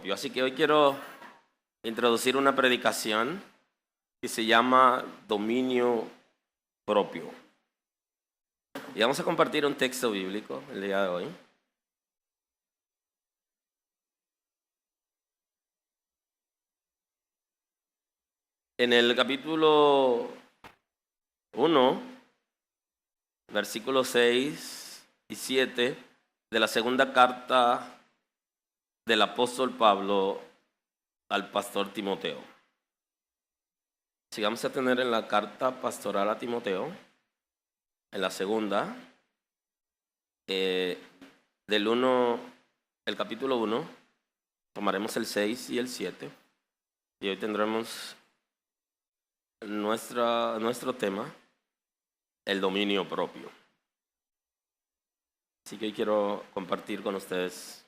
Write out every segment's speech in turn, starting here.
propio. Así que hoy quiero introducir una predicación que se llama dominio propio. Y vamos a compartir un texto bíblico el día de hoy. En el capítulo 1, versículos 6 y 7 de la segunda carta del apóstol Pablo al pastor Timoteo. Si vamos a tener en la carta pastoral a Timoteo, en la segunda, el capítulo 1, tomaremos el 6 y el 7, y hoy tendremos nuestro tema, el dominio propio. Así que hoy quiero compartir con ustedes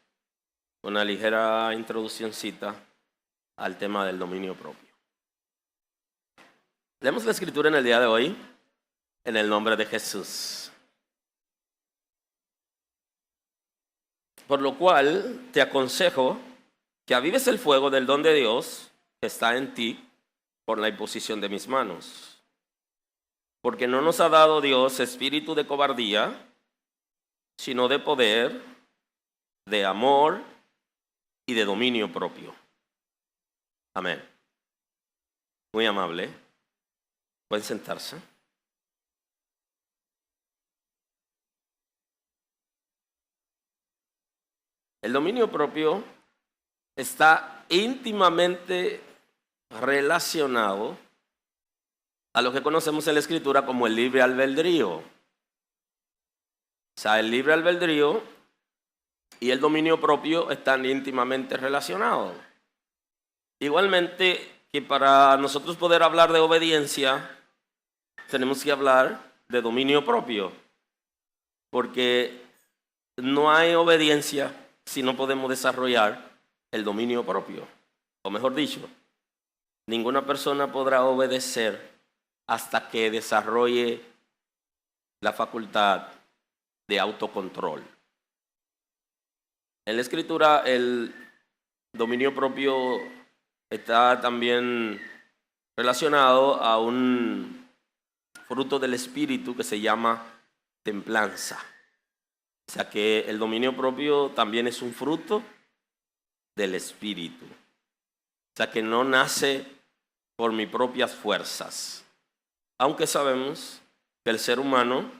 una ligera introduccióncita al tema del dominio propio. Leemos la escritura en el día de hoy, en el nombre de Jesús. Por lo cual te aconsejo que avives el fuego del don de Dios que está en ti por la imposición de mis manos. Porque no nos ha dado Dios espíritu de cobardía, sino de poder, de amor y de dominio propio. Amén. Muy amable. Pueden sentarse. El dominio propio está íntimamente relacionado a lo que conocemos en la Escritura como el libre albedrío. O sea, el libre albedrío y el dominio propio están íntimamente relacionados. Igualmente que para nosotros poder hablar de obediencia, tenemos que hablar de dominio propio, porque no hay obediencia si no podemos desarrollar el dominio propio. O mejor dicho, ninguna persona podrá obedecer hasta que desarrolle la facultad de autocontrol. En la Escritura, el dominio propio está también relacionado a un fruto del Espíritu que se llama templanza. O sea que el dominio propio también es un fruto del Espíritu. O sea que no nace por mis propias fuerzas. Aunque sabemos que el ser humano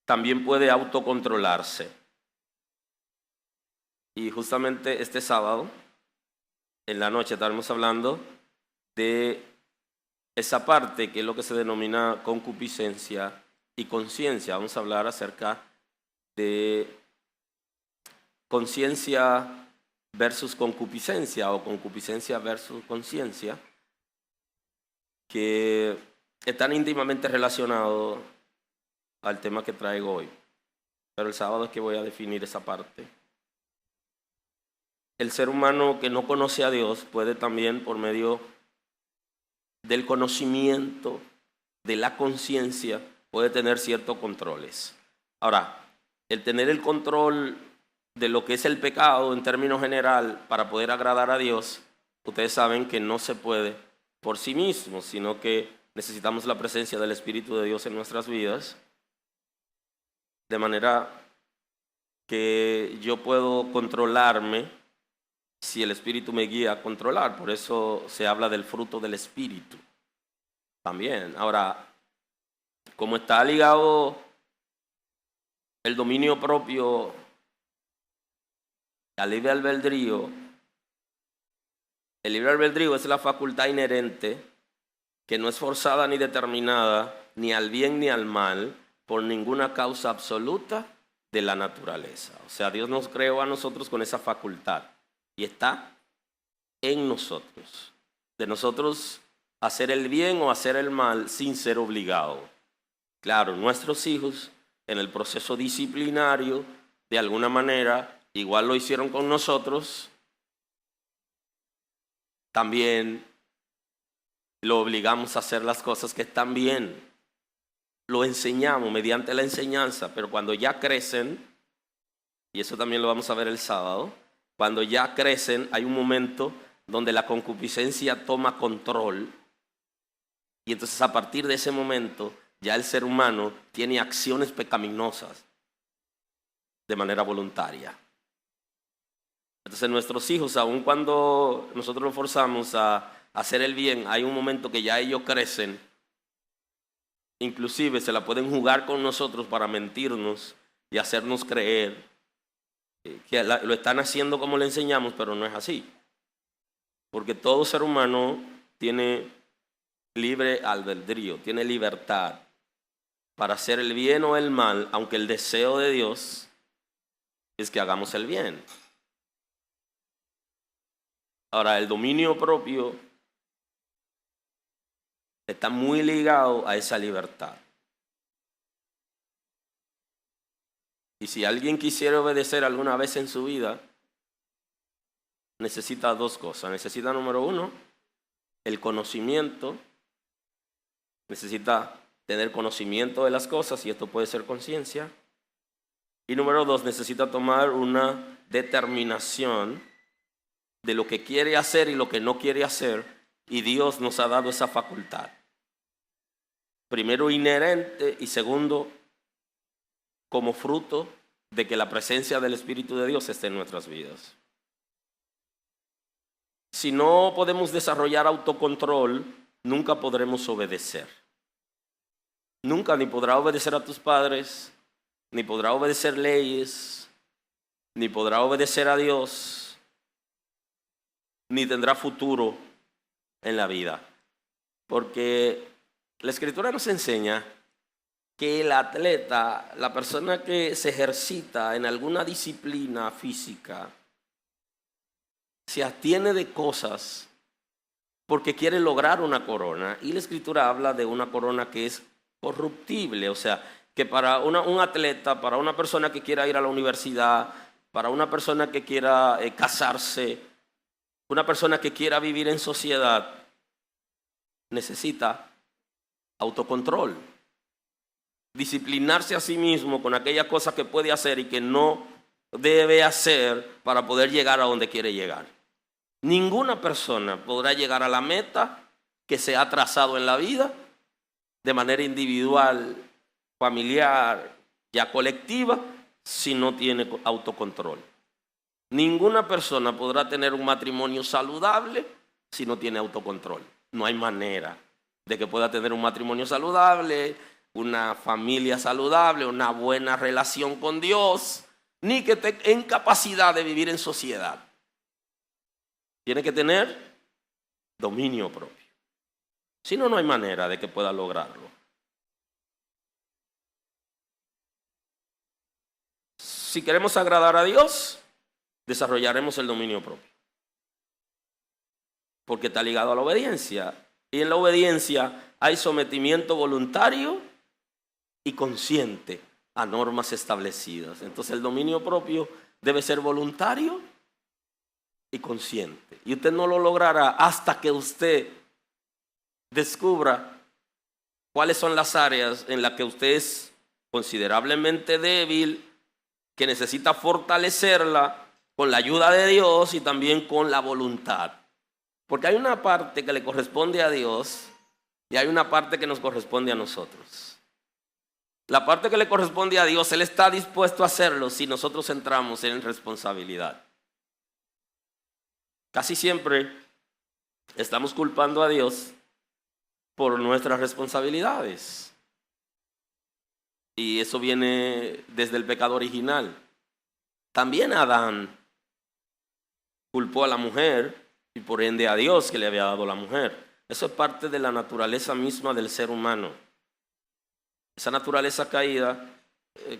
también puede autocontrolarse. Y justamente este sábado, en la noche, estaremos hablando de esa parte que es lo que se denomina concupiscencia y conciencia. Vamos a hablar acerca de conciencia versus concupiscencia o concupiscencia versus conciencia, que están íntimamente relacionados al tema que traigo hoy. Pero el sábado es que voy a definir esa parte. El ser humano que no conoce a Dios puede también, por medio del conocimiento, de la conciencia, puede tener ciertos controles. Ahora, el tener el control de lo que es el pecado en términos general para poder agradar a Dios, ustedes saben que no se puede por sí mismo, sino que necesitamos la presencia del Espíritu de Dios en nuestras vidas, de manera que yo puedo controlarme si el Espíritu me guía a controlar. Por eso se habla del fruto del Espíritu también. Ahora, como está ligado el dominio propio al libre albedrío, el libre albedrío es la facultad inherente que no es forzada ni determinada ni al bien ni al mal por ninguna causa absoluta de la naturaleza. O sea, Dios nos creó a nosotros con esa facultad y está en nosotros. De nosotros hacer el bien o hacer el mal sin ser obligado. Claro, nuestros hijos en el proceso disciplinario, de alguna manera, igual lo hicieron con nosotros, también lo obligamos a hacer las cosas que están bien. Lo enseñamos mediante la enseñanza, pero cuando ya crecen, y eso también lo vamos a ver el sábado, Cuando ya crecen, hay un momento donde la concupiscencia toma control. Y entonces a partir de ese momento, ya el ser humano tiene acciones pecaminosas de manera voluntaria. Entonces nuestros hijos, aun cuando nosotros los forzamos a hacer el bien, hay un momento que ya ellos crecen. Inclusive se la pueden jugar con nosotros para mentirnos y hacernos creer que lo están haciendo como le enseñamos, pero no es así. Porque todo ser humano tiene libre albedrío, tiene libertad para hacer el bien o el mal, aunque el deseo de Dios es que hagamos el bien. Ahora, el dominio propio está muy ligado a esa libertad. Y si alguien quisiera obedecer alguna vez en su vida, necesita dos cosas. Necesita, número uno, el conocimiento. Necesita tener conocimiento de las cosas, y esto puede ser conciencia. Y número dos, necesita tomar una determinación de lo que quiere hacer y lo que no quiere hacer, y Dios nos ha dado esa facultad. Primero, inherente, y segundo, como fruto de que la presencia del Espíritu de Dios esté en nuestras vidas. Si no podemos desarrollar autocontrol, nunca podremos obedecer. Nunca, ni podrá obedecer a tus padres, ni podrá obedecer leyes, ni podrá obedecer a Dios, ni tendrá futuro en la vida. Porque la Escritura nos enseña que el atleta, la persona que se ejercita en alguna disciplina física, se abstiene de cosas porque quiere lograr una corona. Y la Escritura habla de una corona que es corruptible. O sea, que para un atleta, para una persona que quiera ir a la universidad, para una persona que quiera casarse, una persona que quiera vivir en sociedad, necesita autocontrol. Disciplinarse a sí mismo con aquellas cosas que puede hacer y que no debe hacer para poder llegar a donde quiere llegar. Ninguna persona podrá llegar a la meta que se ha trazado en la vida de manera individual, familiar, ya colectiva, si no tiene autocontrol. Ninguna persona podrá tener un matrimonio saludable si no tiene autocontrol. No hay manera de que pueda tener un matrimonio saludable, una familia saludable, una buena relación con Dios, ni que esté en capacidad de vivir en sociedad. Tiene que tener dominio propio. Si no, no hay manera de que pueda lograrlo. Si queremos agradar a Dios, desarrollaremos el dominio propio. Porque está ligado a la obediencia. Y en la obediencia hay sometimiento voluntario y consciente a normas establecidas. Entonces el dominio propio debe ser voluntario y consciente. Y usted no lo logrará hasta que usted descubra cuáles son las áreas en las que usted es considerablemente débil, que necesita fortalecerla con la ayuda de Dios y también con la voluntad. Porque hay una parte que le corresponde a Dios y hay una parte que nos corresponde a nosotros. La parte que le corresponde a Dios, Él está dispuesto a hacerlo si nosotros entramos en responsabilidad. Casi siempre estamos culpando a Dios por nuestras responsabilidades. Y eso viene desde el pecado original. También Adán culpó a la mujer y por ende a Dios que le había dado la mujer. Eso es parte de la naturaleza misma del ser humano. Esa naturaleza caída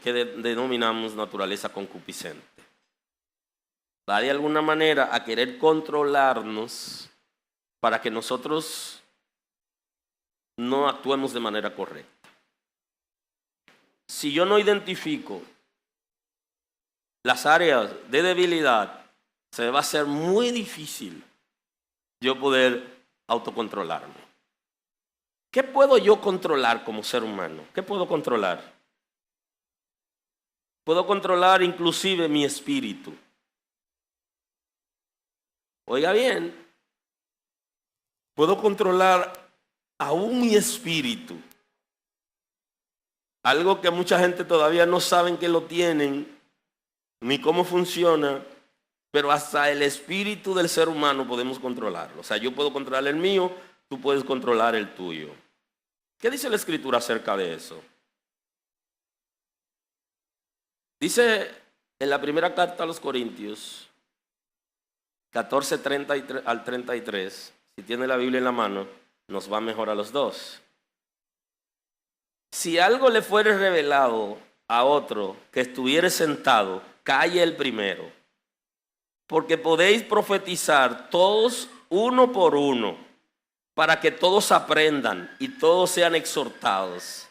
que denominamos naturaleza concupiscente. Va de alguna manera a querer controlarnos para que nosotros no actuemos de manera correcta. Si yo no identifico las áreas de debilidad, se va a hacer muy difícil yo poder autocontrolarme. ¿Qué puedo yo controlar como ser humano? ¿Qué puedo controlar? Puedo controlar inclusive mi espíritu. Oiga bien, puedo controlar aún mi espíritu. Algo que mucha gente todavía no saben que lo tienen, ni cómo funciona, pero hasta el espíritu del ser humano podemos controlarlo. O sea, yo puedo controlar el mío, tú puedes controlar el tuyo. ¿Qué dice la Escritura acerca de eso? Dice en la primera carta a los Corintios, 14, 33 al 33, si tiene la Biblia en la mano, nos va mejor a los dos. Si algo le fuere revelado a otro que estuviere sentado, calle el primero, porque podéis profetizar todos uno por uno, para que todos aprendan y todos sean exhortados.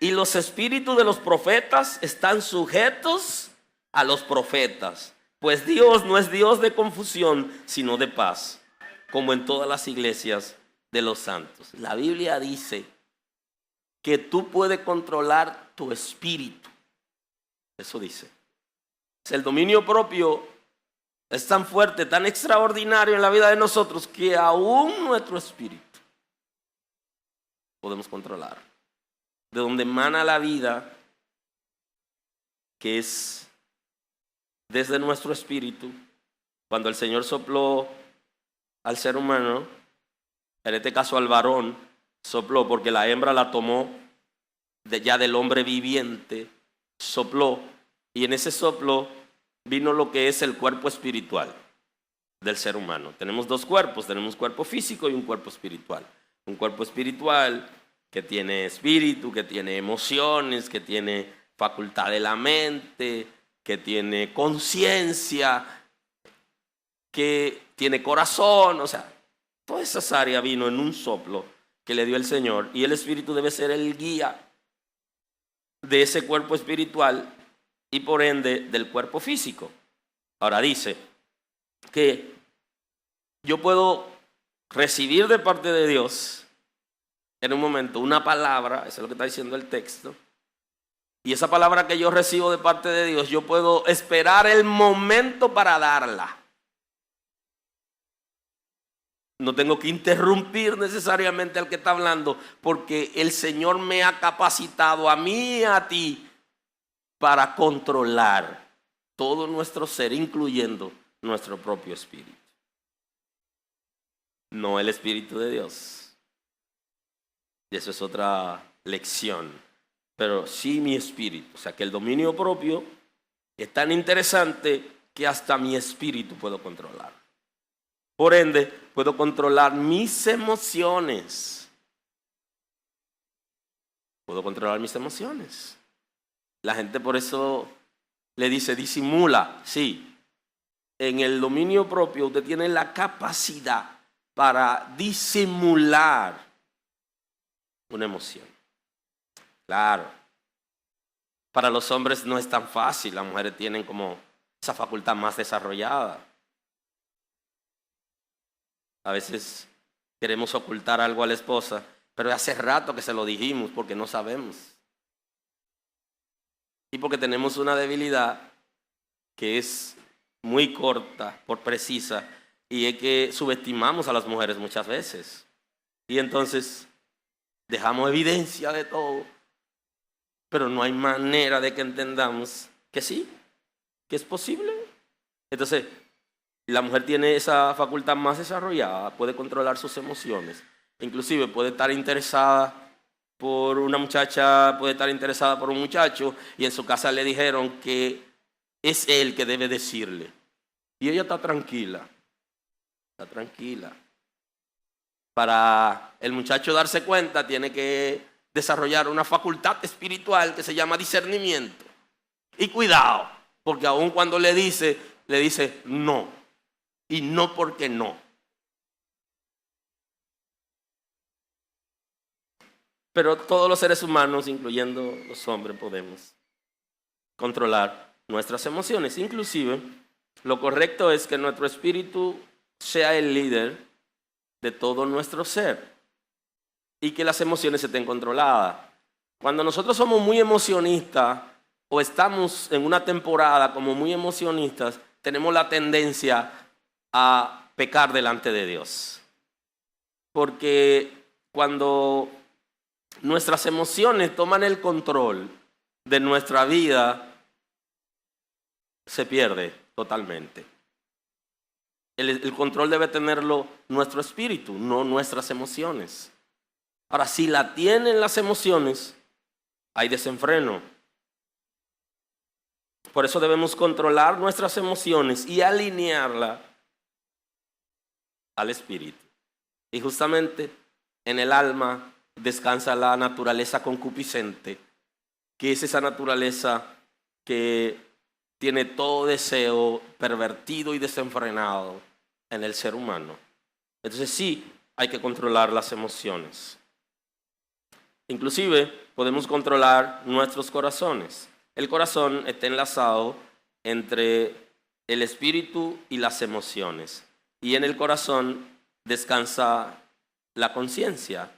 Y los espíritus de los profetas están sujetos a los profetas, pues Dios no es Dios de confusión, sino de paz, como en todas las iglesias de los santos. La Biblia dice que tú puedes controlar tu espíritu. Eso dice. El dominio propio es tan fuerte, tan extraordinario en la vida de nosotros, que aún nuestro espíritu podemos controlar. De donde emana la vida, que es desde nuestro espíritu. Cuando el Señor sopló al ser humano, en este caso al varón, sopló porque la hembra la tomó ya del hombre viviente, sopló, y en ese soplo vino lo que es el cuerpo espiritual del ser humano. Tenemos dos cuerpos, tenemos un cuerpo físico y un cuerpo espiritual. Un cuerpo espiritual que tiene espíritu, que tiene emociones, que tiene facultad de la mente, que tiene conciencia, que tiene corazón, o sea, todas esas áreas vino en un soplo que le dio el Señor, y el espíritu debe ser el guía de ese cuerpo espiritual y por ende del cuerpo físico. Ahora dice que yo puedo recibir de parte de Dios en un momento una palabra, eso es lo que está diciendo el texto, y esa palabra que yo recibo de parte de Dios, yo puedo esperar el momento para darla. No tengo que interrumpir necesariamente al que está hablando, porque el Señor me ha capacitado a mí y a ti para controlar todo nuestro ser, incluyendo nuestro propio espíritu. No el Espíritu de Dios. Y eso es otra lección. Pero sí mi espíritu. O sea que el dominio propio es tan interesante que hasta mi espíritu puedo controlar. Por ende, puedo controlar mis emociones. Puedo controlar mis emociones. La gente por eso le dice, disimula. Sí, en el dominio propio usted tiene la capacidad para disimular una emoción. Claro, para los hombres no es tan fácil. Las mujeres tienen como esa facultad más desarrollada. A veces queremos ocultar algo a la esposa, pero hace rato que se lo dijimos porque no sabemos. Y porque tenemos una debilidad que es muy corta, por precisa, y es que subestimamos a las mujeres muchas veces. Y entonces dejamos evidencia de todo, pero no hay manera de que entendamos que sí, que es posible. Entonces, la mujer tiene esa facultad más desarrollada, puede controlar sus emociones. Inclusive puede estar interesada por una muchacha, puede estar interesada por un muchacho, y en su casa le dijeron que es él que debe decirle. Y ella está tranquila. Está tranquila. Para el muchacho darse cuenta, tiene que desarrollar una facultad espiritual que se llama discernimiento. Y cuidado, porque aun cuando le dice no. Y no porque no. Pero todos los seres humanos, incluyendo los hombres, podemos controlar nuestras emociones. Inclusive, lo correcto es que nuestro espíritu sea el líder de todo nuestro ser y que las emociones estén controladas. Cuando nosotros somos muy emocionistas o estamos en una temporada como muy emocionistas, tenemos la tendencia a pecar delante de Dios. Porque cuando nuestras emociones toman el control de nuestra vida, se pierde totalmente. El control debe tenerlo nuestro espíritu, no nuestras emociones. Ahora, si la tienen las emociones, hay desenfreno. Por eso debemos controlar nuestras emociones y alinearla al espíritu. Y justamente en el alma descansa la naturaleza concupiscente, que es esa naturaleza que tiene todo deseo pervertido y desenfrenado en el ser humano. Entonces sí, hay que controlar las emociones. Inclusive podemos controlar nuestros corazones. El corazón está enlazado entre el espíritu y las emociones. Y en el corazón descansa la conciencia,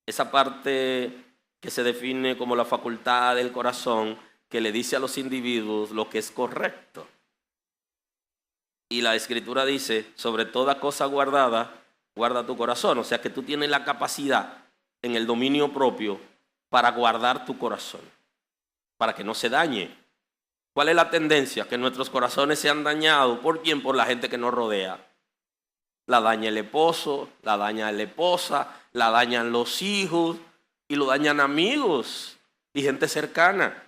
esa parte que se define como la facultad del corazón que le dice a los individuos lo que es correcto. Y la Escritura dice, sobre toda cosa guardada, guarda tu corazón. O sea que tú tienes la capacidad en el dominio propio para guardar tu corazón, para que no se dañe. ¿Cuál es la tendencia? Que nuestros corazones sean dañados. ¿Por quién? Por la gente que nos rodea. La daña el esposo, la daña la esposa, la dañan los hijos y lo dañan amigos y gente cercana.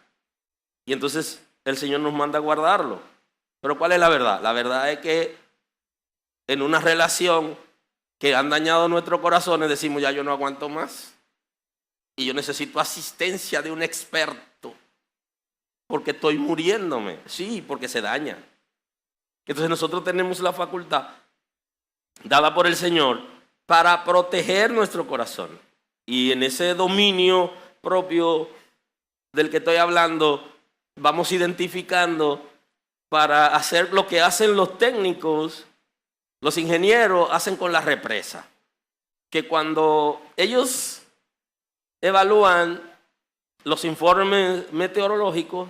Y entonces el Señor nos manda a guardarlo. Pero ¿cuál es la verdad? La verdad es que en una relación que han dañado nuestros corazones decimos, ya yo no aguanto más. Y yo necesito asistencia de un experto porque estoy muriéndome. Sí, porque se daña. Entonces nosotros tenemos la facultad dada por el Señor para proteger nuestro corazón. Y en ese dominio propio del que estoy hablando, vamos identificando para hacer lo que hacen los técnicos, los ingenieros hacen con la represa. Que cuando ellos evalúan los informes meteorológicos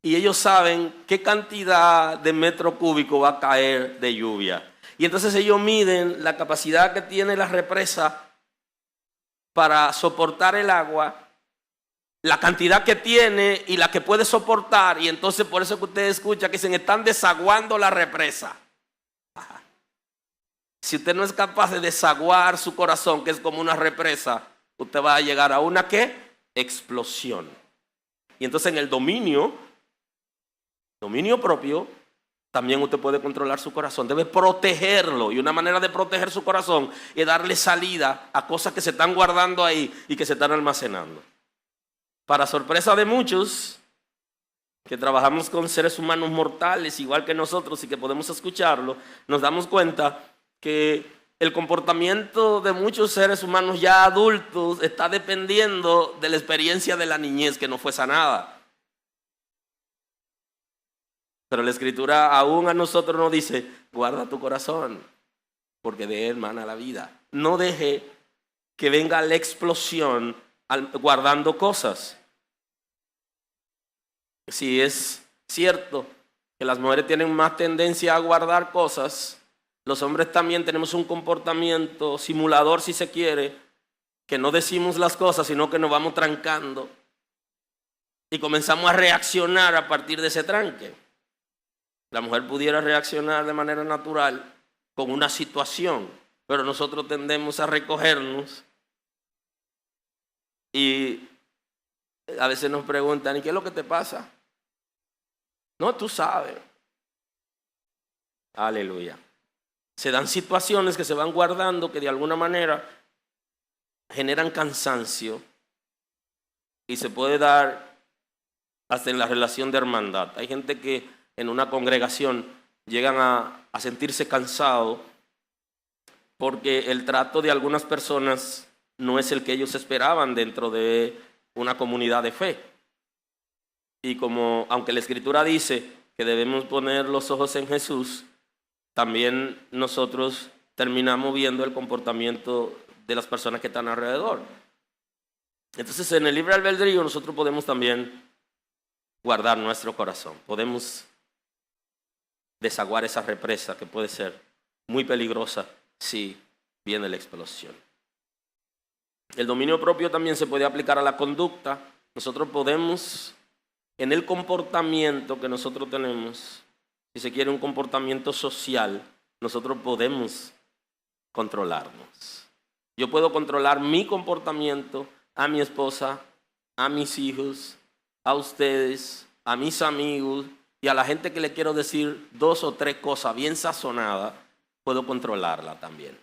y ellos saben qué cantidad de metro cúbico va a caer de lluvia. Y entonces ellos miden la capacidad que tiene la represa para soportar el agua, la cantidad que tiene y la que puede soportar. Y entonces por eso que ustedes escuchan que dicen, están desaguando la represa. Ajá. Si usted no es capaz de desaguar su corazón, que es como una represa, usted va a llegar a una ¿qué? Explosión. Y entonces en el dominio propio, también usted puede controlar su corazón, debe protegerlo. Y una manera de proteger su corazón es darle salida a cosas que se están guardando ahí y que se están almacenando. Para sorpresa de muchos que trabajamos con seres humanos mortales, igual que nosotros, y que podemos escucharlo, nos damos cuenta que el comportamiento de muchos seres humanos ya adultos está dependiendo de la experiencia de la niñez que no fue sanada. Pero la Escritura aún a nosotros nos dice, guarda tu corazón, porque de él mana la vida. No deje que venga la explosión guardando cosas. Si es cierto que las mujeres tienen más tendencia a guardar cosas, los hombres también tenemos un comportamiento simulador, si se quiere, que no decimos las cosas, sino que nos vamos trancando y comenzamos a reaccionar a partir de ese tranque. La mujer pudiera reaccionar de manera natural con una situación, pero nosotros tendemos a recogernos y a veces nos preguntan, ¿y qué es lo que te pasa? No, tú sabes. Aleluya. Se dan situaciones que se van guardando que de alguna manera generan cansancio y se puede dar hasta en la relación de hermandad. Hay gente que en una congregación llegan a sentirse cansados porque el trato de algunas personas no es el que ellos esperaban dentro de una comunidad de fe. Y como, aunque la Escritura dice que debemos poner los ojos en Jesús, también nosotros terminamos viendo el comportamiento de las personas que están alrededor. Entonces, en el libre albedrío nosotros podemos también guardar nuestro corazón. Podemos desaguar esa represa que puede ser muy peligrosa si viene la explosión. El dominio propio también se puede aplicar a la conducta. Nosotros podemos, en el comportamiento que nosotros tenemos, si se quiere un comportamiento social, nosotros podemos controlarnos. Yo puedo controlar mi comportamiento a mi esposa, a mis hijos, a ustedes, a mis amigos y a la gente que le quiero decir 2 o 3 cosas bien sazonadas, puedo controlarla también.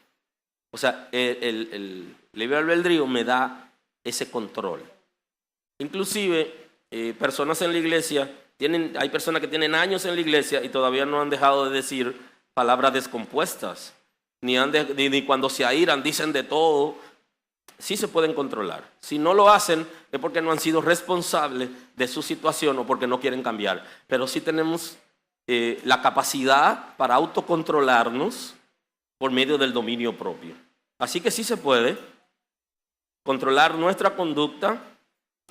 O sea, el libre albedrío me da ese control. Inclusive, personas en la iglesia, hay personas que tienen años en la iglesia y todavía no han dejado de decir palabras descompuestas, ni cuando se airan dicen de todo. Sí se pueden controlar. Si no lo hacen es porque no han sido responsables de su situación o porque no quieren cambiar. Pero sí tenemos la capacidad para autocontrolarnos por medio del dominio propio. Así que sí se puede controlar nuestra conducta.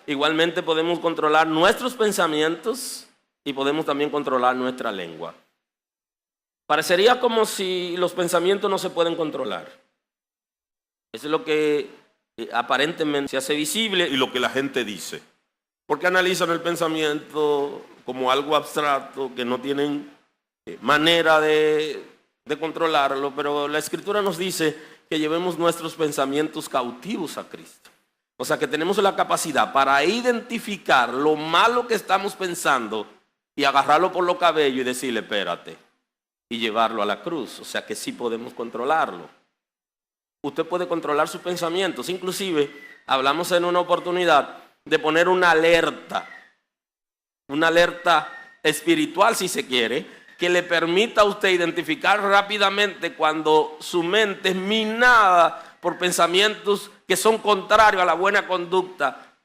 Igualmente podemos controlar nuestros pensamientos y podemos también controlar nuestra lengua. Parecería como si los pensamientos no se pueden controlar. Eso es lo que aparentemente se hace visible y lo que la gente dice. Porque analizan el pensamiento como algo abstracto que no tienen manera de controlarlo, pero la Escritura nos dice que llevemos nuestros pensamientos cautivos a Cristo. O sea que tenemos la capacidad para identificar lo malo que estamos pensando y agarrarlo por los cabellos y decirle espérate y llevarlo a la cruz. O sea que sí podemos controlarlo. Usted puede controlar sus pensamientos. Inclusive hablamos en una oportunidad de poner una alerta espiritual si se quiere, que le permita a usted identificar rápidamente cuando su mente es minada por pensamientos que son contrarios a la buena conducta,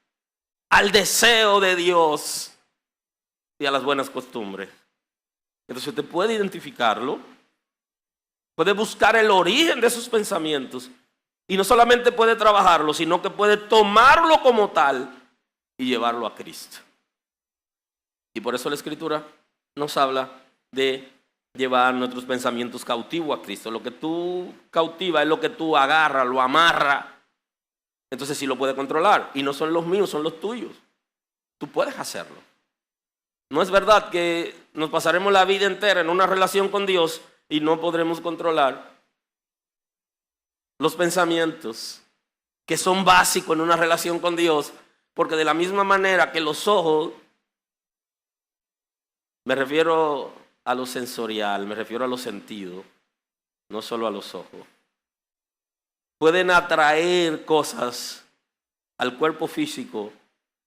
al deseo de Dios y a las buenas costumbres. Entonces usted puede identificarlo, puede buscar el origen de sus pensamientos y no solamente puede trabajarlo, sino que puede tomarlo como tal y llevarlo a Cristo. Y por eso la Escritura nos habla de llevar nuestros pensamientos cautivos a Cristo. Lo que tú cautivas es lo que tú agarras, lo amarras. Entonces sí lo puedes controlar. Y no son los míos, son los tuyos. Tú puedes hacerlo. No es verdad que nos pasaremos la vida entera en una relación con Dios y no podremos controlar los pensamientos que son básicos en una relación con Dios, porque de la misma manera que los ojos, me refiero a lo sensorial, me refiero a los sentidos, no solo a los ojos, pueden atraer cosas al cuerpo físico,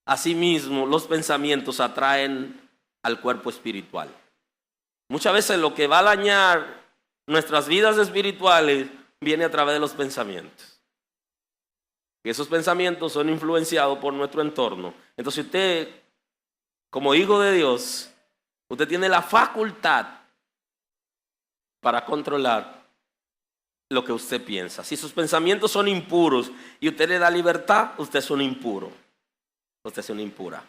asimismo los pensamientos atraen al cuerpo espiritual. Muchas veces lo que va a dañar nuestras vidas espirituales viene a través de los pensamientos. Y esos pensamientos son influenciados por nuestro entorno. Entonces usted, como hijo de Dios, usted tiene la facultad para controlar lo que usted piensa. Si sus pensamientos son impuros y usted le da libertad, usted es un impuro. Usted es una impura.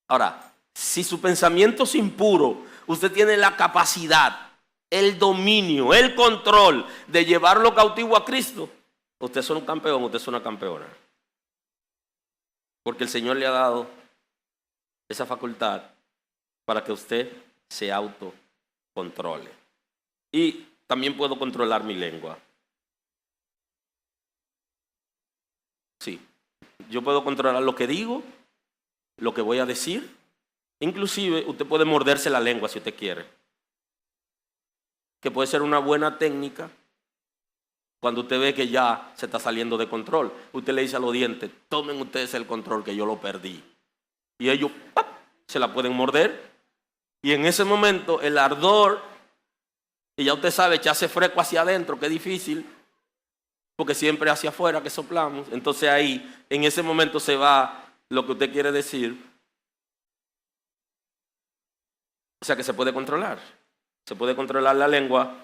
Ahora, si su pensamiento es impuro, usted tiene la capacidad, el dominio, el control de llevarlo cautivo a Cristo. Usted es un campeón, usted es una campeona. Porque el Señor le ha dado esa facultad para que usted se autocontrole. Y también puedo controlar mi lengua. Sí, yo puedo controlar lo que digo, lo que voy a decir. Inclusive usted puede morderse la lengua si usted quiere, que puede ser una buena técnica. Cuando usted ve que ya se está saliendo de control, usted le dice a los dientes, tomen ustedes el control que yo lo perdí. Y ellos ¡pap!, se la pueden morder. Y en ese momento el ardor, y ya usted sabe, echarse fresco hacia adentro, que es difícil, porque siempre hacia afuera que soplamos. Entonces ahí, en ese momento se va lo que usted quiere decir. O sea que se puede controlar. Se puede controlar la lengua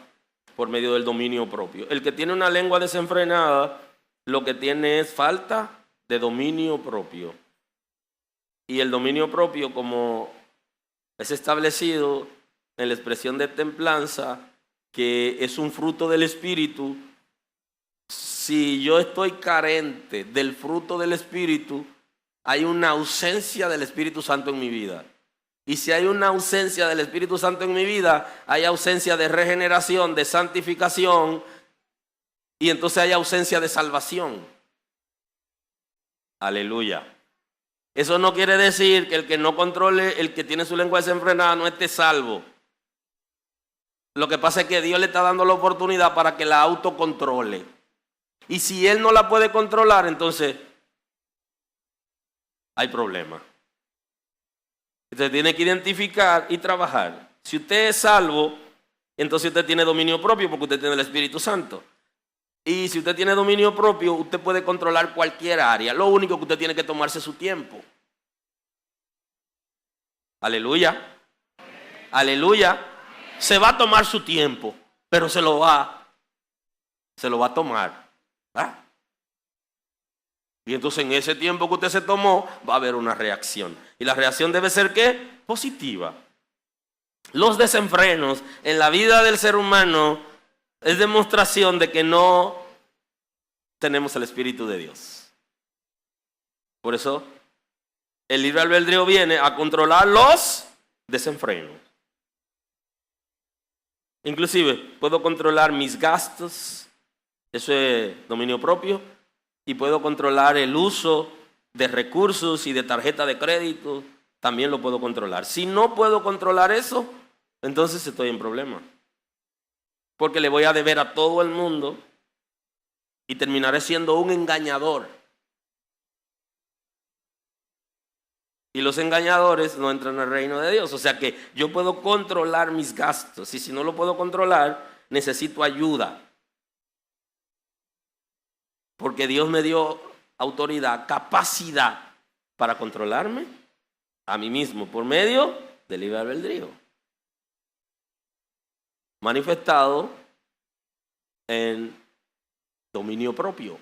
por medio del dominio propio. El que tiene una lengua desenfrenada, lo que tiene es falta de dominio propio. Y el dominio propio, como es establecido en la expresión de templanza, que es un fruto del Espíritu, si yo estoy carente del fruto del Espíritu, hay una ausencia del Espíritu Santo en mi vida. Y si hay una ausencia del Espíritu Santo en mi vida, hay ausencia de regeneración, de santificación, y entonces hay ausencia de salvación. Aleluya. Eso no quiere decir que el que no controle, el que tiene su lengua desenfrenada, no esté salvo. Lo que pasa es que Dios le está dando la oportunidad para que la autocontrole. Y si él no la puede controlar, entonces hay problema. Usted tiene que identificar y trabajar. Si usted es salvo, entonces usted tiene dominio propio porque usted tiene el Espíritu Santo. Y si usted tiene dominio propio, usted puede controlar cualquier área. Lo único que usted tiene que tomarse su tiempo. Aleluya. Aleluya. Se va a tomar su tiempo, pero se lo va a tomar. ¿Ah? Y entonces en ese tiempo que usted se tomó, va a haber una reacción. Y la reacción debe ser ¿qué? Positiva. Los desenfrenos en la vida del ser humano es demostración de que no tenemos el Espíritu de Dios. Por eso el libre albedrío viene a controlar los desenfrenos. Inclusive puedo controlar mis gastos, eso es dominio propio, y puedo controlar el uso de recursos y de tarjeta de crédito, también lo puedo controlar. Si no puedo controlar eso, entonces estoy en problema. Porque le voy a deber a todo el mundo y terminaré siendo un engañador. Y los engañadores no entran al reino de Dios. O sea que yo puedo controlar mis gastos. Y si no lo puedo controlar, necesito ayuda. Porque Dios me dio autoridad, capacidad para controlarme a mí mismo por medio del libre albedrío. Manifestado en dominio propio.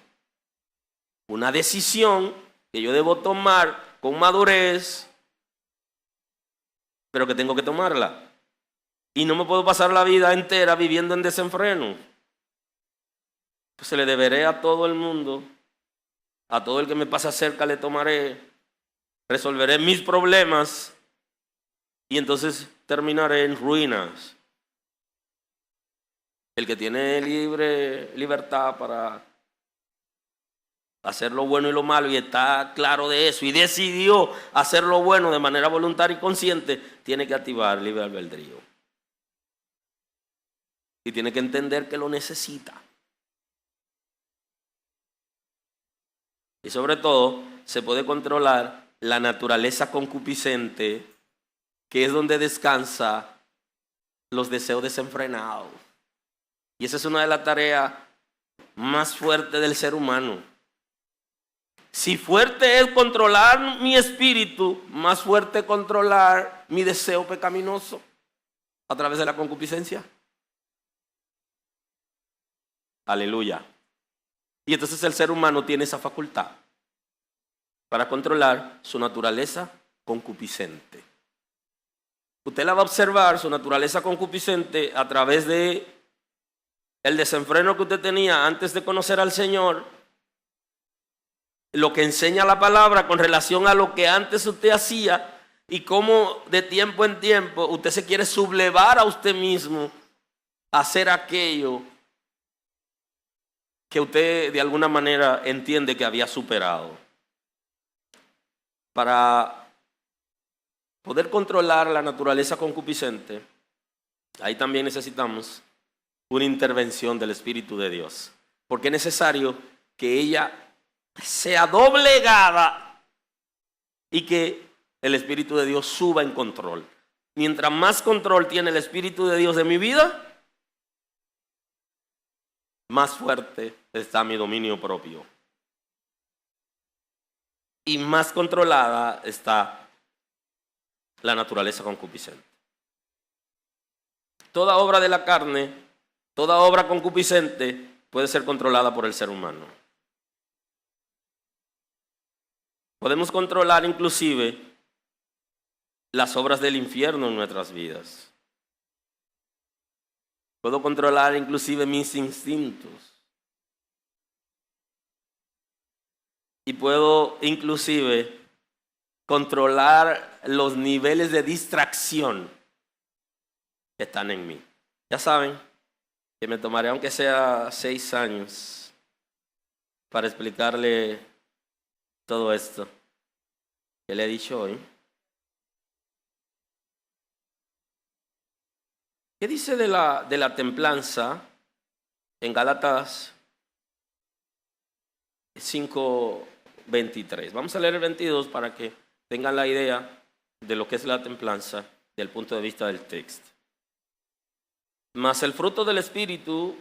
Una decisión que yo debo tomar con madurez, pero que tengo que tomarla. Y no me puedo pasar la vida entera viviendo en desenfreno. Pues le deberé a todo el mundo, a todo el que me pasa cerca le tomaré, resolveré mis problemas y entonces terminaré en ruinas. El que tiene libertad para hacer lo bueno y lo malo y está claro de eso y decidió hacer lo bueno de manera voluntaria y consciente, tiene que activar el libre albedrío. Y tiene que entender que lo necesita. Y sobre todo, se puede controlar la naturaleza concupiscente, que es donde descansa los deseos desenfrenados. Y esa es una de las tareas más fuertes del ser humano. Si fuerte es controlar mi espíritu, más fuerte controlar mi deseo pecaminoso a través de la concupiscencia. Aleluya. Y entonces el ser humano tiene esa facultad para controlar su naturaleza concupiscente. Usted la va a observar, su naturaleza concupiscente, a través de el desenfreno que usted tenía antes de conocer al Señor, lo que enseña la palabra con relación a lo que antes usted hacía y cómo de tiempo en tiempo usted se quiere sublevar a usted mismo a hacer aquello que usted de alguna manera entiende que había superado. Para poder controlar la naturaleza concupiscente, ahí también necesitamos una intervención del Espíritu de Dios. Porque es necesario que ella sea doblegada y que el Espíritu de Dios suba en control. Mientras más control tiene el Espíritu de Dios de mi vida, más fuerte está mi dominio propio. Y más controlada está la naturaleza concupiscente. Toda obra de la carne, toda obra concupiscente puede ser controlada por el ser humano. Podemos controlar inclusive las obras del infierno en nuestras vidas. Puedo controlar inclusive mis instintos. Y puedo inclusive controlar los niveles de distracción que están en mí. Ya saben que me tomaré aunque sea 6 años para explicarle todo esto que le he dicho hoy. ¿Qué dice de la templanza en Gálatas 5:23? Vamos a leer el 22 para que tengan la idea de lo que es la templanza desde el punto de vista del texto. Mas el fruto del Espíritu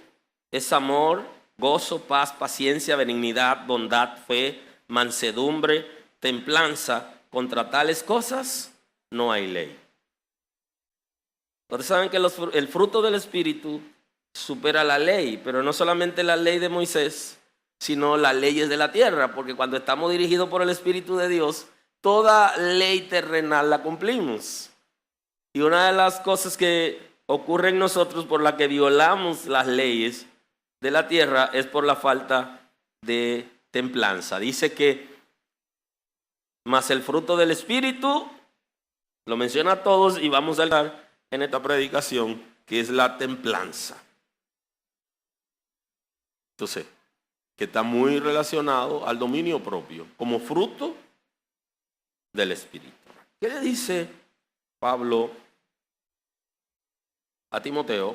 es amor, gozo, paz, paciencia, benignidad, bondad, fe, mansedumbre, templanza. Contra tales cosas no hay ley. Ustedes saben que el fruto del Espíritu supera la ley, pero no solamente la ley de Moisés, sino las leyes de la tierra, porque cuando estamos dirigidos por el Espíritu de Dios, toda ley terrenal la cumplimos. Y una de las cosas que ocurre en nosotros por la que violamos las leyes de la tierra es por la falta de templanza. Dice que más el fruto del Espíritu, lo menciona a todos y vamos a hablar en esta predicación, que es la templanza. Entonces, que está muy relacionado al dominio propio, como fruto del Espíritu. ¿Qué le dice Pablo a Timoteo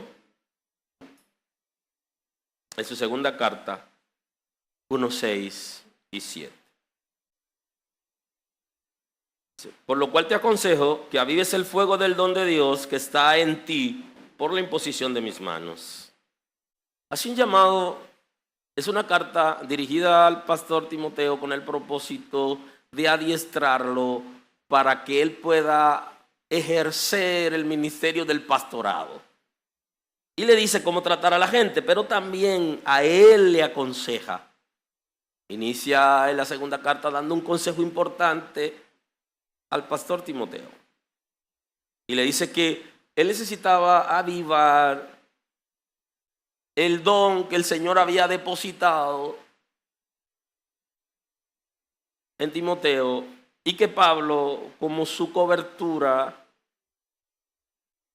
en su segunda carta 1:6 y 7? Por lo cual te aconsejo que avives el fuego del don de Dios que está en ti por la imposición de mis manos. Así un llamado, es una carta dirigida al pastor Timoteo con el propósito de adiestrarlo para que él pueda ejercer el ministerio del pastorado. Y le dice cómo tratar a la gente, pero también a él le aconseja. Inicia en la segunda carta dando un consejo importante al pastor Timoteo. Y le dice que él necesitaba avivar el don que el Señor había depositado en Timoteo y que Pablo, como su cobertura,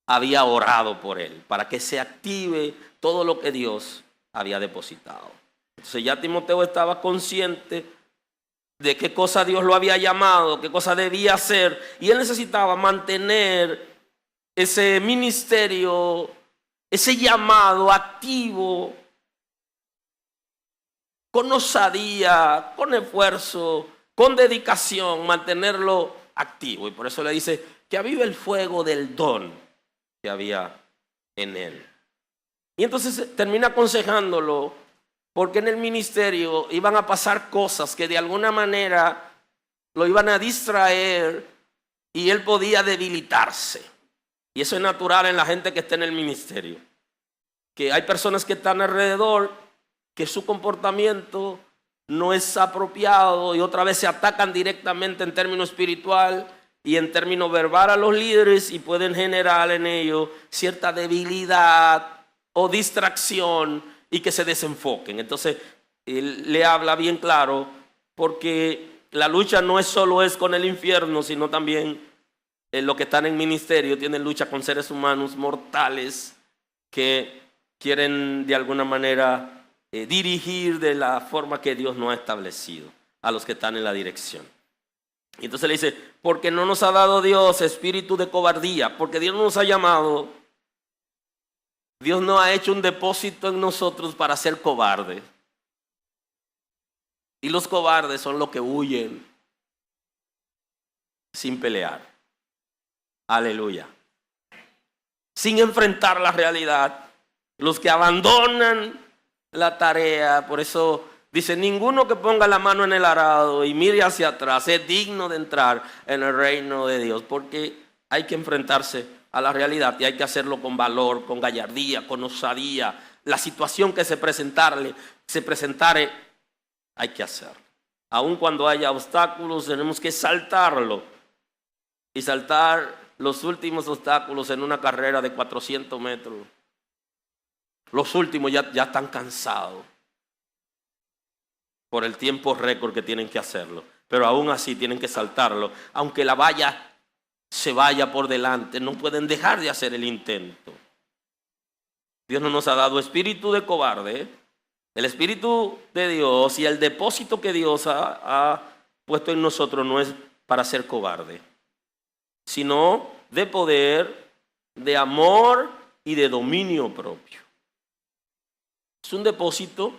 había orado por él para que se active todo lo que Dios había depositado. Entonces ya Timoteo estaba consciente de qué cosa Dios lo había llamado, qué cosa debía hacer, y él necesitaba mantener ese ministerio, ese llamado activo, con osadía, con esfuerzo, con dedicación, mantenerlo activo. Y por eso le dice que avive el fuego del don que había en él. Y entonces termina aconsejándolo, porque en el ministerio iban a pasar cosas que de alguna manera lo iban a distraer y él podía debilitarse. Y eso es natural en la gente que está en el ministerio. Que hay personas que están alrededor, que su comportamiento no es apropiado y otra vez se atacan directamente en términos espiritual y en términos verbal a los líderes y pueden generar en ellos cierta debilidad o distracción y que se desenfoquen. Entonces, él le habla bien claro, porque la lucha no es solo con el infierno, sino también los que están en ministerio tienen lucha con seres humanos mortales que quieren de alguna manera dirigir de la forma que Dios no ha establecido a los que están en la dirección. Y entonces le dice, porque no nos ha dado Dios espíritu de cobardía, porque Dios no nos ha llamado, Dios no ha hecho un depósito en nosotros para ser cobardes. Y los cobardes son los que huyen sin pelear. Aleluya. Sin enfrentar la realidad. Los que abandonan la tarea. Por eso dice, ninguno que ponga la mano en el arado y mire hacia atrás es digno de entrar en el reino de Dios. Porque hay que enfrentarse a la realidad y hay que hacerlo con valor, con gallardía, con osadía. La situación que se presentare, hay que hacerlo. Aun cuando haya obstáculos, tenemos que saltarlo y saltar los últimos obstáculos en una carrera de 400 metros. Los últimos ya están cansados por el tiempo récord que tienen que hacerlo. Pero aún así tienen que saltarlo. Aunque la valla se vaya por delante, no pueden dejar de hacer el intento. Dios no nos ha dado espíritu de cobarde. El espíritu de Dios y el depósito que Dios ha puesto en nosotros no es para ser cobarde, sino de poder, de amor y de dominio propio. Es un depósito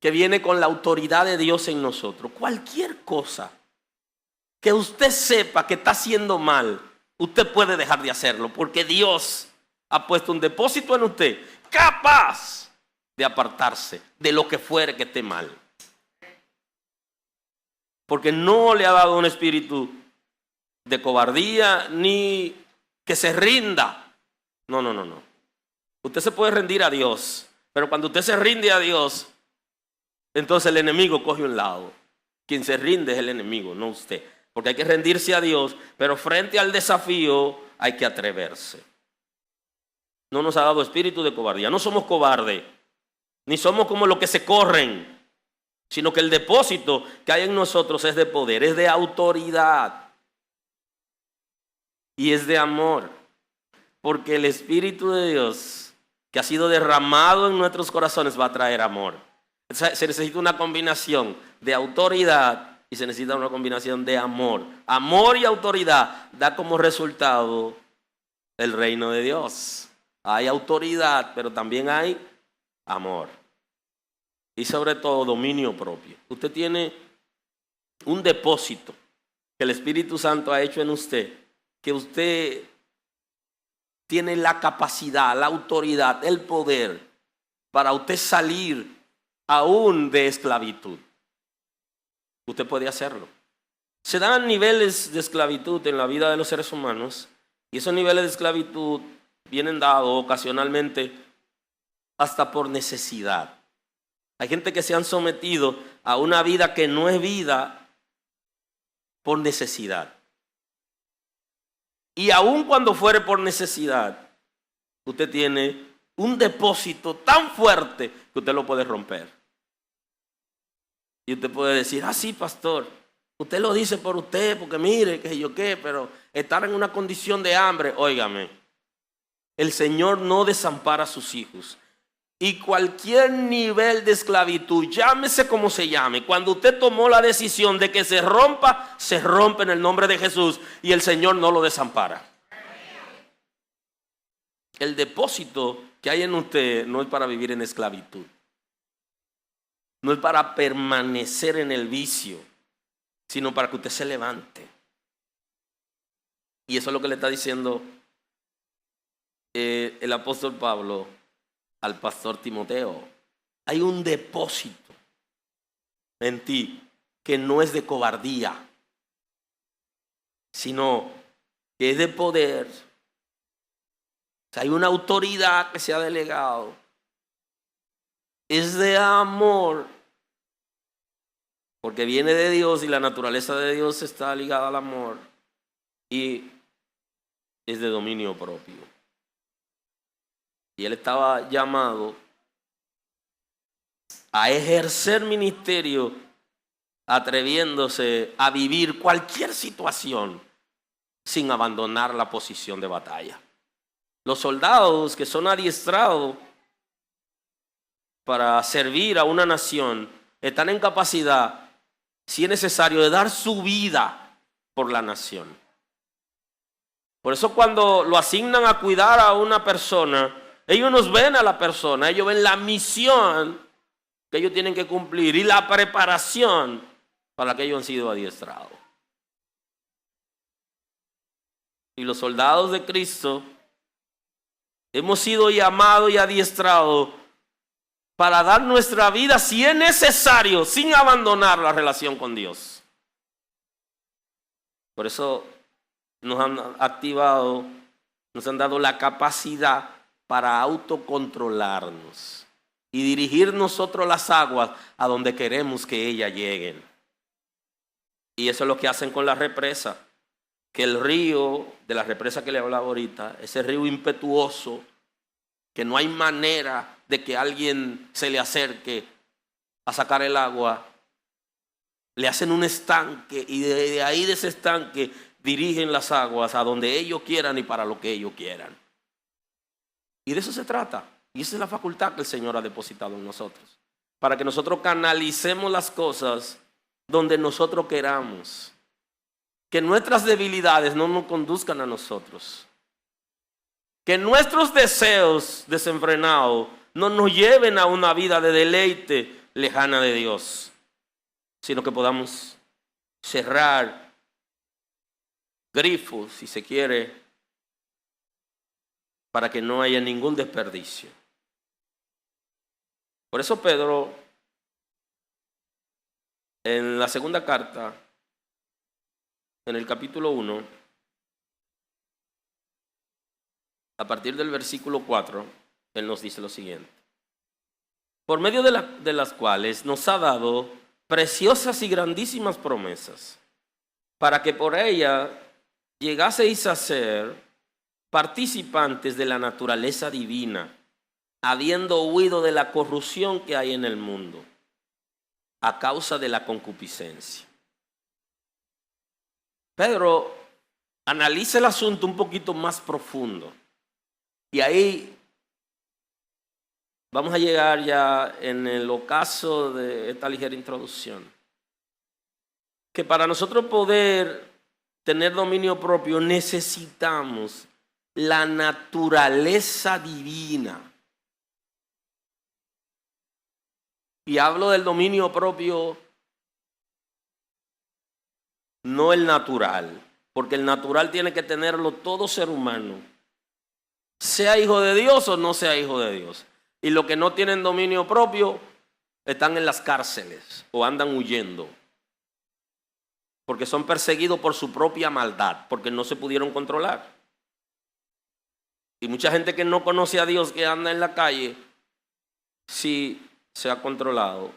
que viene con la autoridad de Dios en nosotros. Cualquier cosa que usted sepa que está haciendo mal, usted puede dejar de hacerlo, porque Dios ha puesto un depósito en usted capaz de apartarse de lo que fuere que esté mal. Porque no le ha dado un espíritu de cobardía ni que se rinda. No. Usted se puede rendir a Dios, pero cuando usted se rinde a Dios, entonces el enemigo coge un lado. Quien se rinde es el enemigo, no usted. Porque hay que rendirse a Dios, pero frente al desafío hay que atreverse. No nos ha dado espíritu de cobardía. No somos cobardes, ni somos como los que se corren, sino que el depósito que hay en nosotros es de poder, es de autoridad y es de amor. Porque el Espíritu de Dios que ha sido derramado en nuestros corazones va a traer amor. Se necesita una combinación de autoridad y se necesita una combinación de amor. Amor y autoridad da como resultado el reino de Dios. Hay autoridad, pero también hay amor. Y sobre todo dominio propio. Usted tiene un depósito que el Espíritu Santo ha hecho en usted, que usted tiene la capacidad, la autoridad, el poder para usted salir aún de esclavitud. Usted puede hacerlo. Se dan niveles de esclavitud en la vida de los seres humanos y esos niveles de esclavitud vienen dados ocasionalmente hasta por necesidad. Hay gente que se han sometido a una vida que no es vida por necesidad. Y aun cuando fuere por necesidad, usted tiene un depósito tan fuerte que usted lo puede romper. Y usted puede decir, sí, pastor, usted lo dice por usted, porque mire, que yo qué, pero estar en una condición de hambre, óigame, el Señor no desampara a sus hijos. Y cualquier nivel de esclavitud, llámese como se llame, cuando usted tomó la decisión de que se rompa en el nombre de Jesús y el Señor no lo desampara. El depósito que hay en usted no es para vivir en esclavitud. No es para permanecer en el vicio, sino para que usted se levante. Y eso es lo que le está diciendo el apóstol Pablo al pastor Timoteo. Hay un depósito en ti que no es de cobardía, sino que es de poder. O sea, hay una autoridad que se ha delegado. Es de amor, porque viene de Dios y la naturaleza de Dios está ligada al amor. Y es de dominio propio. Y él estaba llamado a ejercer ministerio atreviéndose a vivir cualquier situación sin abandonar la posición de batalla. Los soldados que son adiestrados para servir a una nación están en capacidad, si es necesario, de dar su vida por la nación. Por eso cuando lo asignan a cuidar a una persona, ellos no ven a la persona, ellos ven la misión que ellos tienen que cumplir y la preparación para la que ellos han sido adiestrados. Y los soldados de Cristo hemos sido llamados y adiestrados para dar nuestra vida si es necesario, sin abandonar la relación con Dios. Por eso nos han activado, nos han dado la capacidad para autocontrolarnos y dirigir nosotros las aguas a donde queremos que ellas lleguen. Y eso es lo que hacen con la represa, que el río de la represa que le hablaba ahorita, ese río impetuoso que no hay manera de que alguien se le acerque a sacar el agua, le hacen un estanque y de ahí de ese estanque dirigen las aguas a donde ellos quieran y para lo que ellos quieran. Y de eso se trata. Y esa es la facultad que el Señor ha depositado en nosotros, para que nosotros canalicemos las cosas donde nosotros queramos. Que nuestras debilidades no nos conduzcan a nosotros. Que nuestros deseos desenfrenados no nos lleven a una vida de deleite lejana de Dios, sino que podamos cerrar grifos, si se quiere, para que no haya ningún desperdicio. Por eso Pedro, en la segunda carta, en el capítulo 1, a partir del versículo 4, él nos dice lo siguiente: por medio de las cuales nos ha dado preciosas y grandísimas promesas, para que por ella llegaseis a ser participantes de la naturaleza divina, habiendo huido de la corrupción que hay en el mundo, a causa de la concupiscencia. Pedro analiza el asunto un poquito más profundo. Y ahí vamos a llegar ya en el ocaso de esta ligera introducción. Que para nosotros poder tener dominio propio necesitamos la naturaleza divina. Y hablo del dominio propio, no el natural, porque el natural tiene que tenerlo todo ser humano, sea hijo de Dios o no sea hijo de Dios. Y los que no tienen dominio propio están en las cárceles o andan huyendo, porque son perseguidos por su propia maldad, porque no se pudieron controlar. Y mucha gente que no conoce a Dios, que anda en la calle, sí se ha controlado.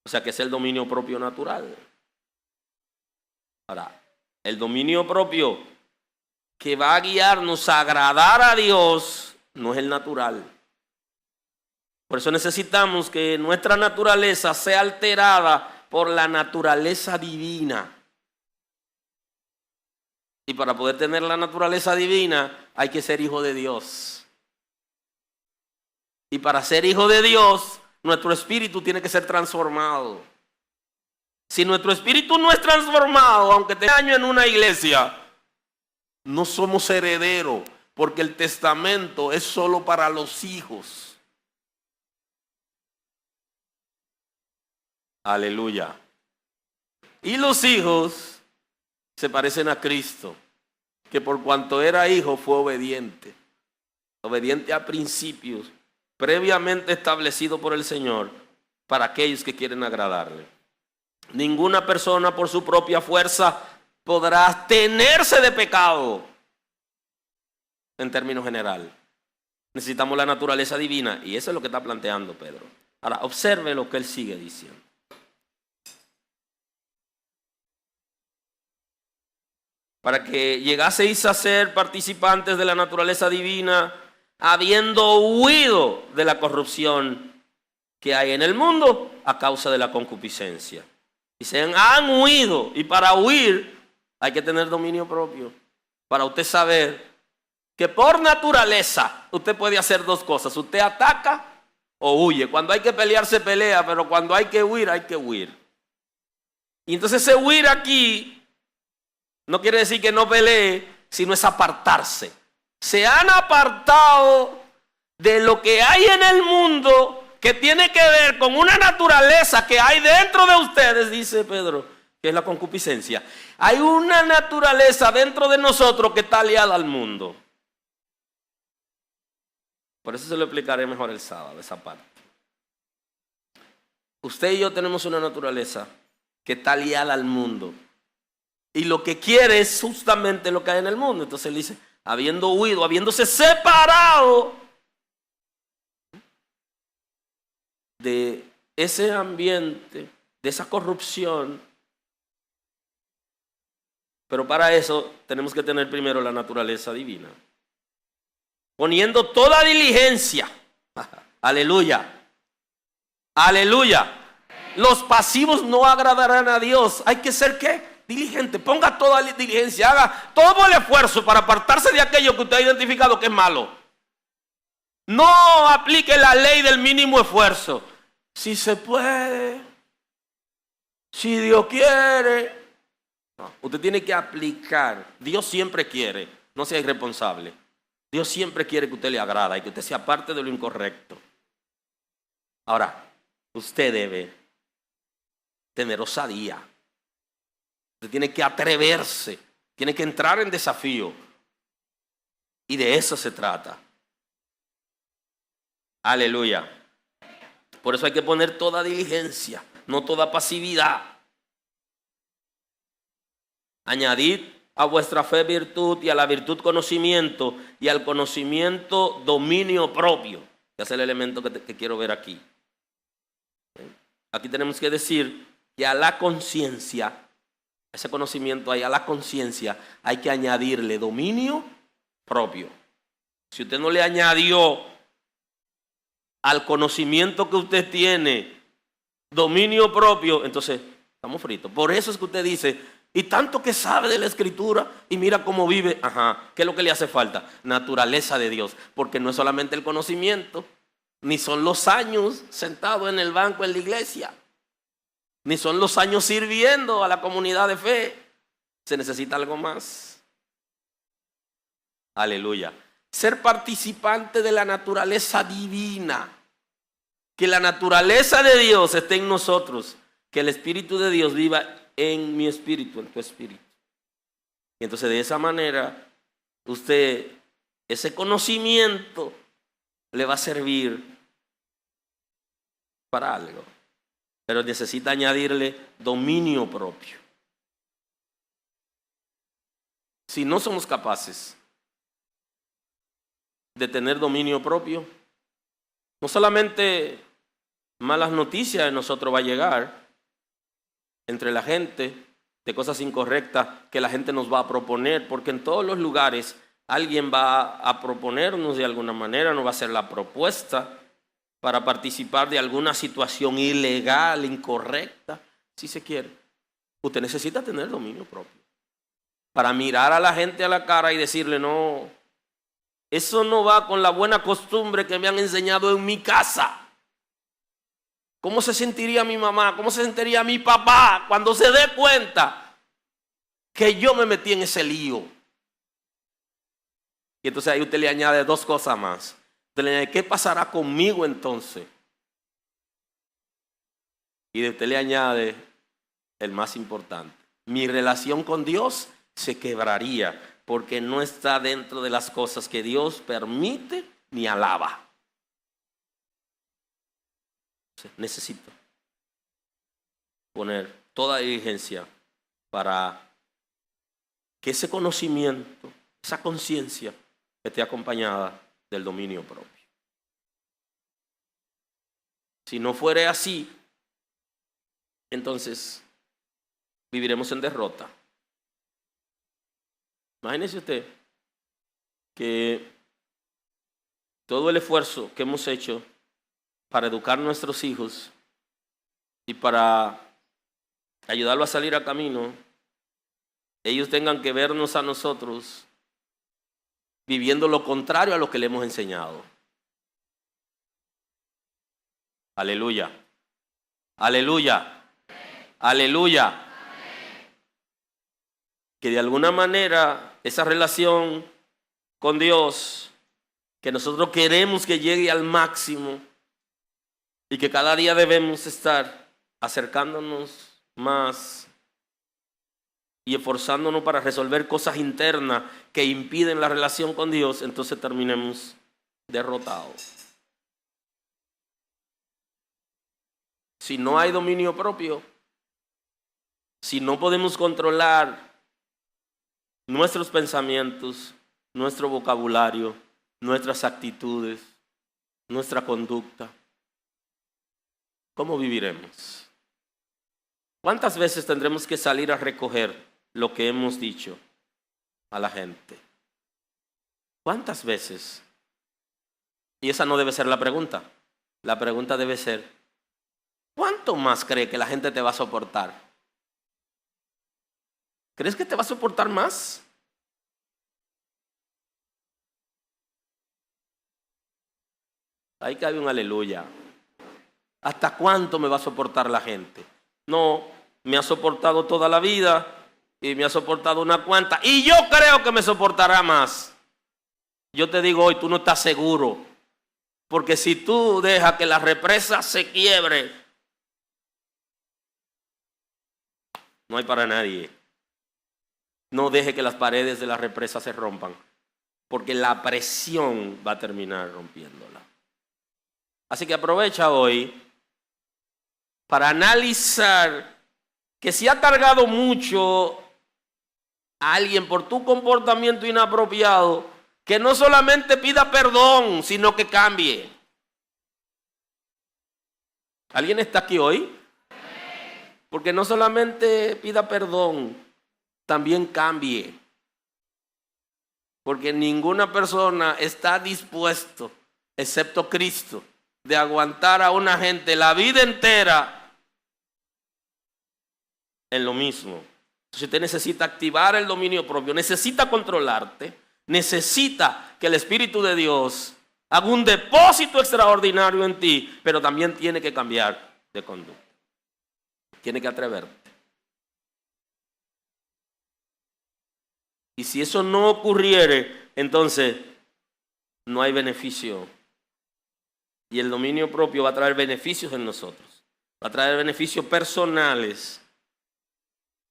O sea que es el dominio propio natural. Ahora, el dominio propio que va a guiarnos a agradar a Dios no es el natural. Por eso necesitamos que nuestra naturaleza sea alterada por la naturaleza divina. Y para poder tener la naturaleza divina hay que ser hijo de Dios. Y para ser hijo de Dios, nuestro espíritu tiene que ser transformado. Si nuestro espíritu no es transformado, aunque tenga años en una iglesia, no somos herederos, porque el testamento es solo para los hijos. Aleluya. Y los hijos se parecen a Cristo, que por cuanto era hijo fue obediente. Obediente a principios previamente establecidos por el Señor para aquellos que quieren agradarle. Ninguna persona por su propia fuerza podrá abstenerse de pecado. En términos generales, necesitamos la naturaleza divina, y eso es lo que está planteando Pedro. Ahora, observe lo que él sigue diciendo. Para que llegaseis a ser participantes de la naturaleza divina, habiendo huido de la corrupción que hay en el mundo a causa de la concupiscencia. Dicen, han huido, y para huir hay que tener dominio propio. Para usted saber que por naturaleza usted puede hacer dos cosas: usted ataca o huye. Cuando hay que pelear se pelea, pero cuando hay que huir, hay que huir. Y entonces ese huir aquí no quiere decir que no pelee, sino es apartarse. Se han apartado de lo que hay en el mundo que tiene que ver con una naturaleza que hay dentro de ustedes, dice Pedro, que es la concupiscencia. Hay una naturaleza dentro de nosotros que está aliada al mundo. Por eso se lo explicaré mejor el sábado, esa parte. Usted y yo tenemos una naturaleza que está aliada al mundo. Y lo que quiere es justamente lo que hay en el mundo. Entonces él dice, habiendo huido, habiéndose separado de ese ambiente, de esa corrupción. Pero para eso tenemos que tener primero la naturaleza divina. poniendo toda diligencia. Aleluya. Aleluya. Los pasivos no agradarán a Dios. Hay que ser ¿qué? Diligente. Ponga toda diligencia. Haga todo el esfuerzo para apartarse de aquello que usted ha identificado que es malo. No aplique la ley del mínimo esfuerzo. Si se puede, si Dios quiere. No, usted tiene que aplicar. Dios siempre quiere. No sea irresponsable. Dios siempre quiere que usted le agrada y que usted se aparte de lo incorrecto. Ahora, usted debe tener osadía. Usted tiene que atreverse. Tiene que entrar en desafío. Y de eso se trata. Aleluya. Por eso hay que poner toda diligencia, no toda pasividad. Añadid a vuestra fe virtud y a la virtud conocimiento y al conocimiento dominio propio. Ese es el elemento que quiero ver aquí. Aquí tenemos que decir que a la conciencia, ese conocimiento ahí, a la conciencia hay que añadirle dominio propio. Si usted no le añadió al conocimiento que usted tiene dominio propio, entonces estamos fritos. Por eso es que usted dice, y tanto que sabe de la escritura y mira cómo vive. Ajá, ¿qué es lo que le hace falta? Naturaleza de Dios, porque no es solamente el conocimiento, ni son los años sentado en el banco en la iglesia, ni son los años sirviendo a la comunidad de fe. Se necesita algo más. Aleluya. Ser participante de la naturaleza divina. Que la naturaleza de Dios esté en nosotros. Que el Espíritu de Dios viva en mi espíritu, en tu espíritu. Y entonces de esa manera, usted, ese conocimiento le va a servir para algo. Pero necesita añadirle dominio propio. Si no somos capaces de tener dominio propio, no solamente malas noticias de nosotros va a llegar entre la gente, de cosas incorrectas que la gente nos va a proponer, porque en todos los lugares alguien va a proponernos de alguna manera, nos va a hacer la propuesta para participar de alguna situación ilegal, incorrecta, si se quiere. Usted necesita tener dominio propio para mirar a la gente a la cara y decirle, no, eso no va con la buena costumbre que me han enseñado en mi casa. ¿Cómo se sentiría mi mamá? ¿Cómo se sentiría mi papá cuando se dé cuenta que yo me metí en ese lío? Y entonces ahí usted le añade dos cosas más. Usted le añade, ¿qué pasará conmigo entonces? Y usted le añade el más importante. Mi relación con Dios se quebraría porque no está dentro de las cosas que Dios permite ni alaba. Necesito poner toda diligencia para que ese conocimiento, esa conciencia esté acompañada del dominio propio. Si no fuere así, entonces viviremos en derrota. Imagínese usted que todo el esfuerzo que hemos hecho para educar a nuestros hijos y para ayudarlos a salir a camino, ellos tengan que vernos a nosotros viviendo lo contrario a lo que le hemos enseñado. Aleluya. Aleluya. Aleluya. Que de alguna manera esa relación con Dios, que nosotros queremos que llegue al máximo y que cada día debemos estar acercándonos más y esforzándonos para resolver cosas internas que impiden la relación con Dios, entonces terminemos derrotados. Si no hay dominio propio, si no podemos controlar nuestros pensamientos, nuestro vocabulario, nuestras actitudes, nuestra conducta, ¿cómo viviremos? ¿Cuántas veces tendremos que salir a recoger lo que hemos dicho a la gente? ¿Cuántas veces Y esa no debe ser la pregunta. La pregunta debe ser, ¿cuánto más cree que la gente te va a soportar? ¿Crees que te va a soportar más? Ahí cabe un aleluya. ¿Hasta cuánto me va a soportar la gente? No, me ha soportado toda la vida y me ha soportado una cuanta. Y yo creo que me soportará más. Yo te digo hoy, tú no estás seguro. Porque si tú dejas que la represa se quiebre, no hay para nadie. No deje que las paredes de la represa se rompan. Porque la presión va a terminar rompiéndola. Así que aprovecha hoy para analizar que si ha cargado mucho a alguien por tu comportamiento inapropiado, que no solamente pida perdón, sino que cambie. ¿Alguien está aquí hoy? Porque no solamente pida perdón, también cambie. Porque ninguna persona está dispuesto, excepto Cristo, de aguantar a una gente la vida entera en lo mismo. Si usted necesita activar el dominio propio, necesita controlarte, necesita que el Espíritu de Dios haga un depósito extraordinario en ti, pero también tiene que cambiar de conducta. Tiene que atreverte. Y si eso no ocurriere, entonces no hay beneficio. Y el dominio propio va a traer beneficios en nosotros. Va a traer beneficios personales.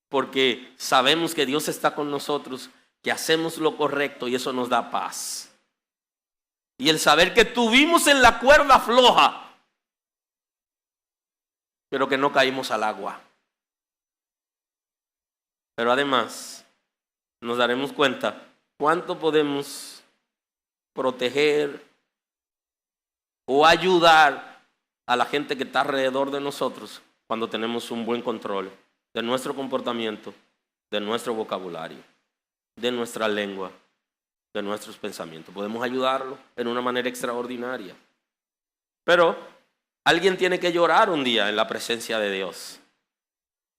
Porque sabemos que Dios está con nosotros, que hacemos lo correcto y eso nos da paz. Y el saber que tuvimos en la cuerda floja, pero que no caímos al agua. Pero además, nos daremos cuenta cuánto podemos proteger o ayudar a la gente que está alrededor de nosotros cuando tenemos un buen control de nuestro comportamiento, de nuestro vocabulario, de nuestra lengua, de nuestros pensamientos. Podemos ayudarlo en una manera extraordinaria. Pero alguien tiene que llorar un día en la presencia de Dios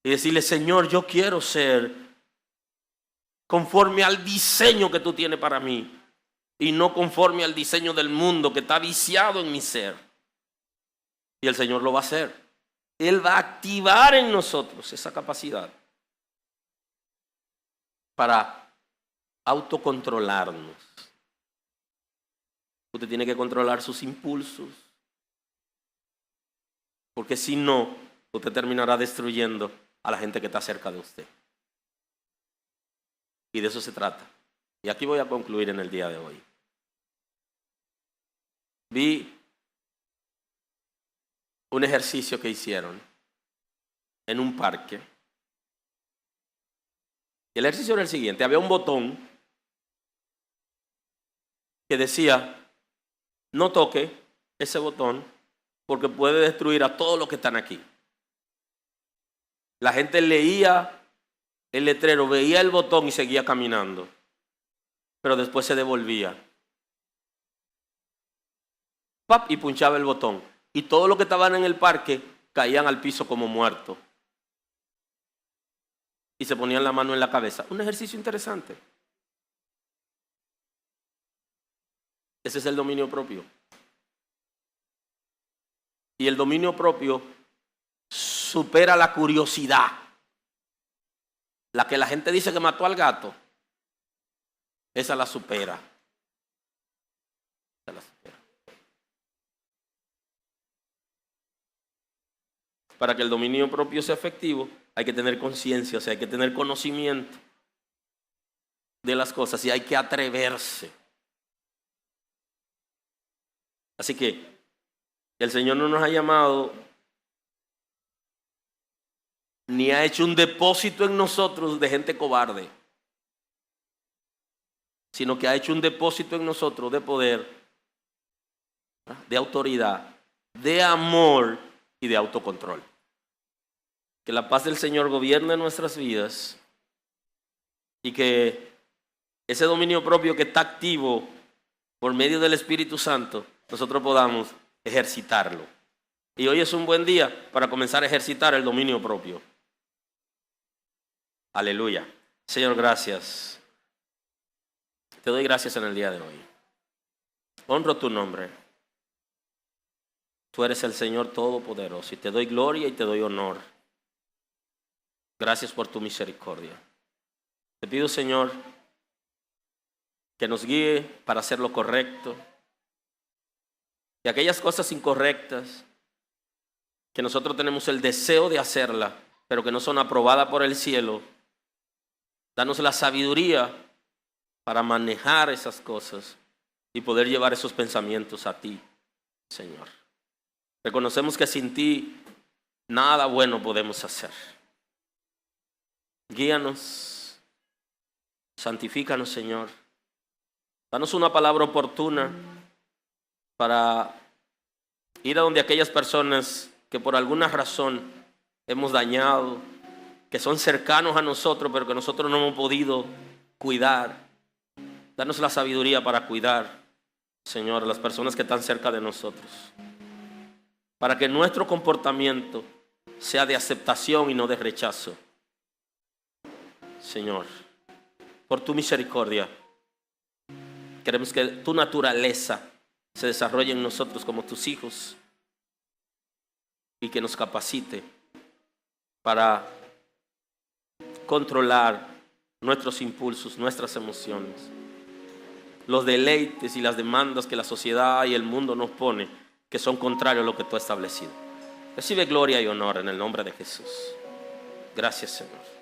y decirle, Señor, yo quiero ser conforme al diseño que tú tienes para mí y no conforme al diseño del mundo que está viciado en mi ser. Y el Señor lo va a hacer. Él va a activar en nosotros esa capacidad para autocontrolarnos. Usted tiene que controlar sus impulsos, porque si no, usted terminará destruyendo a la gente que está cerca de usted. Y de eso se trata. Y aquí voy a concluir en el día de hoy. Vi un ejercicio que hicieron en un parque. Y el ejercicio era el siguiente. Había un botón que decía, no toque ese botón porque puede destruir a todos los que están aquí. La gente leía el letrero, veía el botón y seguía caminando. Pero después se devolvía. ¡Pap! Y punchaba el botón. Y todos los que estaban en el parque caían al piso como muertos. Y se ponían la mano en la cabeza. Un ejercicio interesante. Ese es el dominio propio. Y el dominio propio supera la curiosidad. La que la gente dice que mató al gato, esa la supera. Esa la supera. Para que el dominio propio sea efectivo, hay que tener conciencia, o sea, hay que tener conocimiento de las cosas y hay que atreverse. Así que el Señor no nos ha llamado ni ha hecho un depósito en nosotros de gente cobarde, sino que ha hecho un depósito en nosotros de poder, de autoridad, de amor y de autocontrol. Que la paz del Señor gobierne nuestras vidas y que ese dominio propio que está activo por medio del Espíritu Santo nosotros podamos ejercitarlo. Y hoy es un buen día para comenzar a ejercitar el dominio propio. Aleluya. Señor, gracias. Te doy gracias en el día de hoy. Honro tu nombre. Tú eres el Señor Todopoderoso y te doy gloria y te doy honor. Gracias por tu misericordia. Te pido, Señor, que nos guíe para hacer lo correcto. Y aquellas cosas incorrectas que nosotros tenemos el deseo de hacerla, pero que no son aprobadas por el cielo, danos la sabiduría para manejar esas cosas y poder llevar esos pensamientos a ti, Señor. Reconocemos que sin ti nada bueno podemos hacer. Guíanos, santifícanos, Señor. Danos una palabra oportuna para ir a donde aquellas personas que por alguna razón hemos dañado, que son cercanos a nosotros, pero que nosotros no hemos podido cuidar. Danos la sabiduría para cuidar, Señor, a las personas que están cerca de nosotros, para que nuestro comportamiento sea de aceptación y no de rechazo. Señor, por tu misericordia, queremos que tu naturaleza se desarrolle en nosotros como tus hijos y que nos capacite para controlar nuestros impulsos, nuestras emociones, los deleites y las demandas que la sociedad y el mundo nos pone, que son contrarios a lo que tú has establecido. Recibe gloria y honor en el nombre de Jesús. Gracias, Señor.